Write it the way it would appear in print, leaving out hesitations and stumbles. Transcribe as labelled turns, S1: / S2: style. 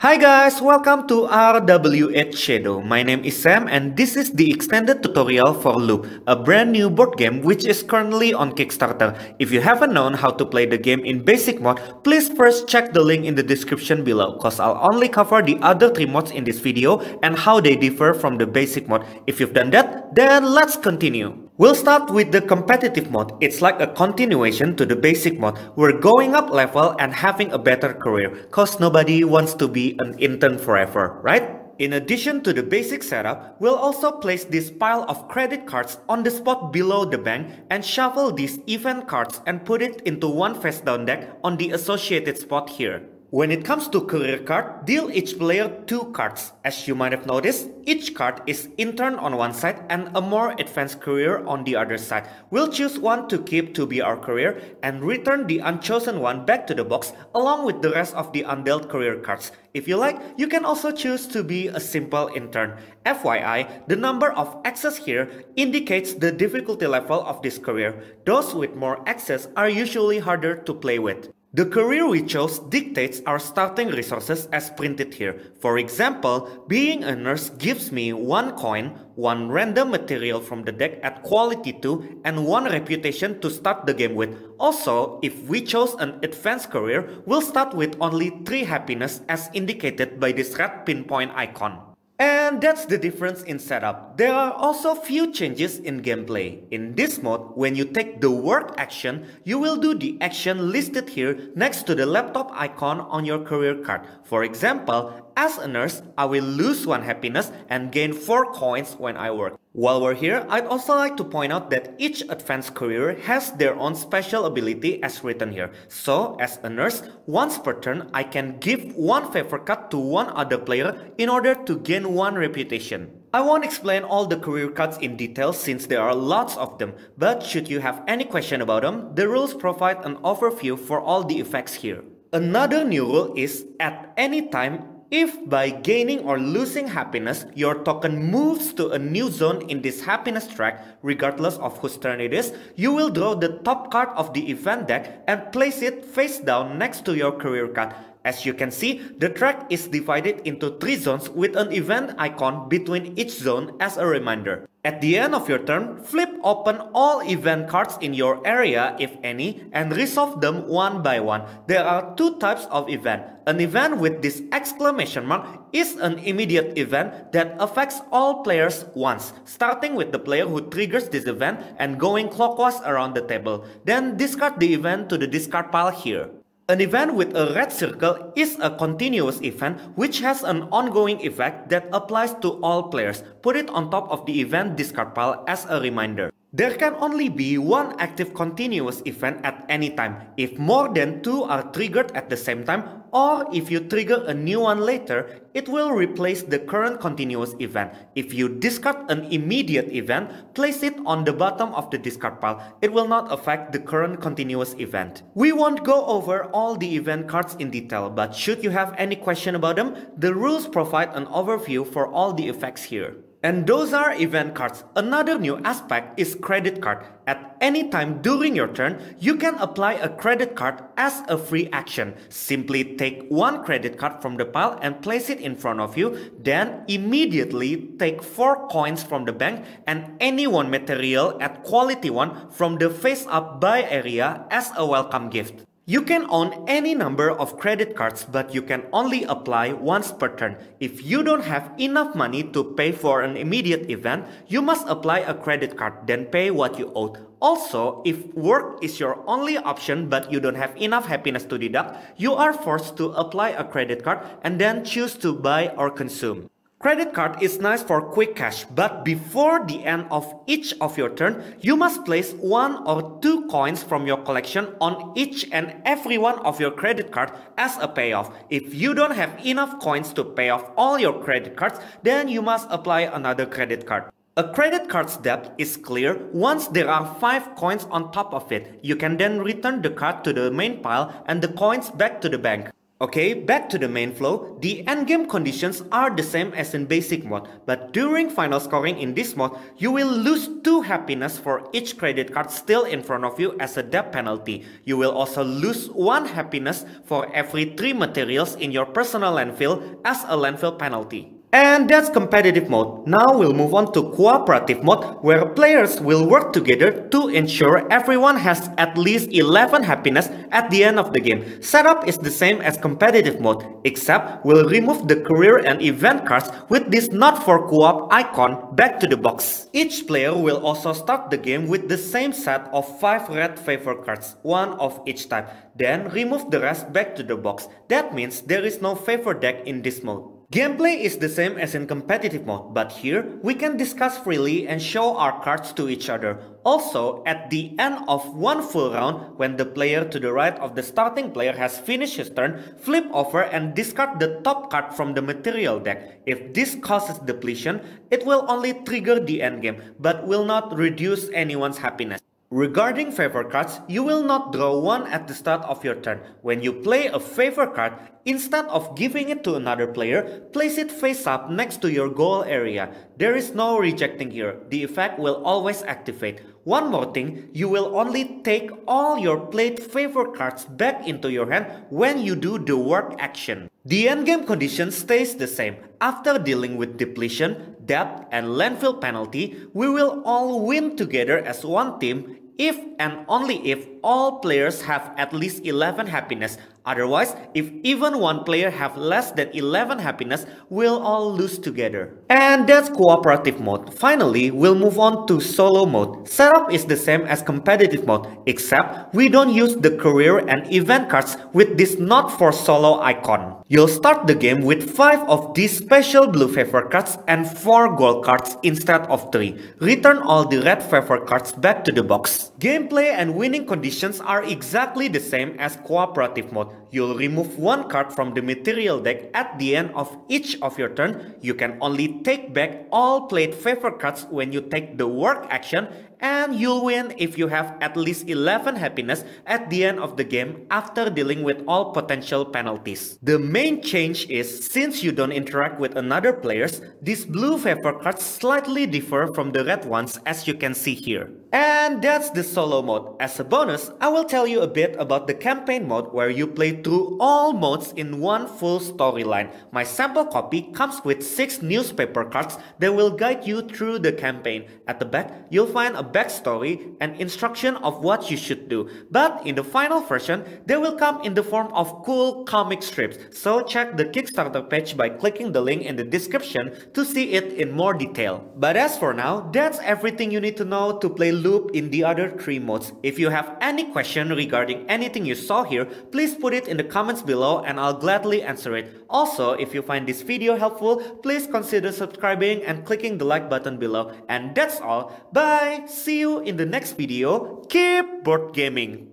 S1: Hi guys, welcome to RWH Shadow. My name is Sam and this is the extended tutorial for Loop, a brand new board game which is currently on Kickstarter. If you haven't known how to play the game in basic mode, please first check the link in the description below, cause I'll only cover the other 3 mods in this video and how they differ from the basic mode. If you've done that, then let's continue. We'll start with the competitive mode. It's like a continuation to the basic mode. We're going up level and having a better career, cause nobody wants to be an intern forever, right? In addition to the basic setup, we'll also place this pile of credit cards on the spot below the bank and shuffle these event cards and put it into one face down deck on the associated spot here. When it comes to career card, deal each player 2 cards. As you might have noticed, each card is intern on one side and a more advanced career on the other side. We'll choose one to keep to be our career and return the unchosen one back to the box along with the rest of the undealt career cards. If you like, you can also choose to be a simple intern. FYI, the number of X's here indicates the difficulty level of this career. Those with more X's are usually harder to play with. The career we chose dictates our starting resources as printed here. For example, being a nurse gives me 1 coin, 1 random material from the deck at quality 2, and 1 reputation to start the game with. Also, if we chose an advanced career, we'll start with only 3 happiness as indicated by this red pinpoint icon. And that's the difference in setup. There are also few changes in gameplay. In this mode, when you take the work action, you will do the action listed here next to the laptop icon on your career card. For example, as a nurse, I will lose 1 happiness and gain 4 coins when I work. While we're here, I'd also like to point out that each advanced career has their own special ability as written here. So, as a nurse, once per turn, I can give 1 favor card to 1 other player in order to gain 1 reputation. I won't explain all the career cards in detail since there are lots of them, but should you have any question about them, the rules provide an overview for all the effects here. Another new rule is, at any time, if by gaining or losing happiness, your token moves to a new zone in this happiness track, regardless of whose turn it is, you will draw the top card of the event deck and place it face down next to your career card. As you can see, the track is divided into 3 zones with an event icon between each zone as a reminder. At the end of your turn, flip open all event cards in your area, if any, and resolve them one by one. There are 2 types of event. An event with this exclamation mark is an immediate event that affects all players once, starting with the player who triggers this event and going clockwise around the table. Then discard the event to the discard pile here. An event with a red circle is a continuous event which has an ongoing effect that applies to all players. Put it on top of the event discard pile as a reminder. There can only be 1 active continuous event at any time. If more than 2 are triggered at the same time, or if you trigger a new one later, it will replace the current continuous event. If you discard an immediate event, place it on the bottom of the discard pile. It will not affect the current continuous event. We won't go over all the event cards in detail, but should you have any question about them, the rules provide an overview for all the effects here. And those are event cards. Another new aspect is credit card. At any time during your turn, you can apply a credit card as a free action. Simply take 1 credit card from the pile and place it in front of you. Then immediately take 4 coins from the bank and any 1 material at quality 1 from the face up buy area as a welcome gift. You can own any number of credit cards, but you can only apply once per turn. If you don't have enough money to pay for an immediate event, you must apply a credit card, then pay what you owed. Also, if work is your only option but you don't have enough happiness to deduct, you are forced to apply a credit card and then choose to buy or consume. Credit card is nice for quick cash, but before the end of each of your turn, you must place 1 or 2 coins from your collection on each and every one of your credit cards as a payoff. If you don't have enough coins to pay off all your credit cards, then you must apply another credit card. A credit card's debt is clear once there are 5 coins on top of it. You can then return the card to the main pile and the coins back to the bank. Okay, back to the main flow. The endgame conditions are the same as in basic mode, but during final scoring in this mode, you will lose 2 happiness for each credit card still in front of you as a debt penalty. You will also lose 1 happiness for every 3 materials in your personal landfill as a landfill penalty. And that's competitive mode. Now we'll move on to cooperative mode, where players will work together to ensure everyone has at least 11 happiness at the end of the game. Setup is the same as competitive mode, except we'll remove the career and event cards with this not for co-op icon back to the box. Each player will also start the game with the same set of 5 red favor cards, 1 of each type. Then remove the rest back to the box. That means there is no favor deck in this mode. Gameplay is the same as in competitive mode, but here we can discuss freely and show our cards to each other. Also, at the end of one full round, when the player to the right of the starting player has finished his turn, flip over and discard the top card from the material deck. If this causes depletion, it will only trigger the endgame, but will not reduce anyone's happiness. Regarding favor cards, you will not draw one at the start of your turn. When you play a favor card, instead of giving it to another player, place it face up next to your goal area. There is no rejecting here. The effect will always activate. One more thing, you will only take all your played favor cards back into your hand when you do the work action. The endgame condition stays the same. After dealing with depletion, debt, and landfill penalty, we will all win together as one team if and only if all players have at least 11 happiness. Otherwise, if even one player have less than 11 happiness, we'll all lose together. And that's cooperative mode. Finally, we'll move on to solo mode. Setup is the same as competitive mode, except we don't use the career and event cards with this not for solo icon. You'll start the game with 5 of these special blue favor cards and 4 gold cards instead of 3. Return all the red favor cards back to the box. Gameplay and winning conditions are exactly the same as cooperative mode. You'll remove 1 card from the material deck at the end of each of your turn. You can only take back all played favor cards when you take the work action, and you'll win if you have at least 11 happiness at the end of the game after dealing with all potential penalties. The main change is, since you don't interact with another players, these blue favor cards slightly differ from the red ones as you can see here. And that's the solo mode. As a bonus, I will tell you a bit about the campaign mode where you play through all modes in one full storyline. My sample copy comes with 6 newspaper cards that will guide you through the campaign. At the back, you'll find a backstory and instruction of what you should do. But in the final version, they will come in the form of cool comic strips. So check the Kickstarter page by clicking the link in the description to see it in more detail. But as for now, that's everything you need to know to play Loop in the other 3 modes. If you have any question regarding anything you saw here, please put it in the comments below and I'll gladly answer it. Also, if you find this video helpful, please consider subscribing and clicking the like button below. And that's all. Bye! See you in the next video. Keep board gaming!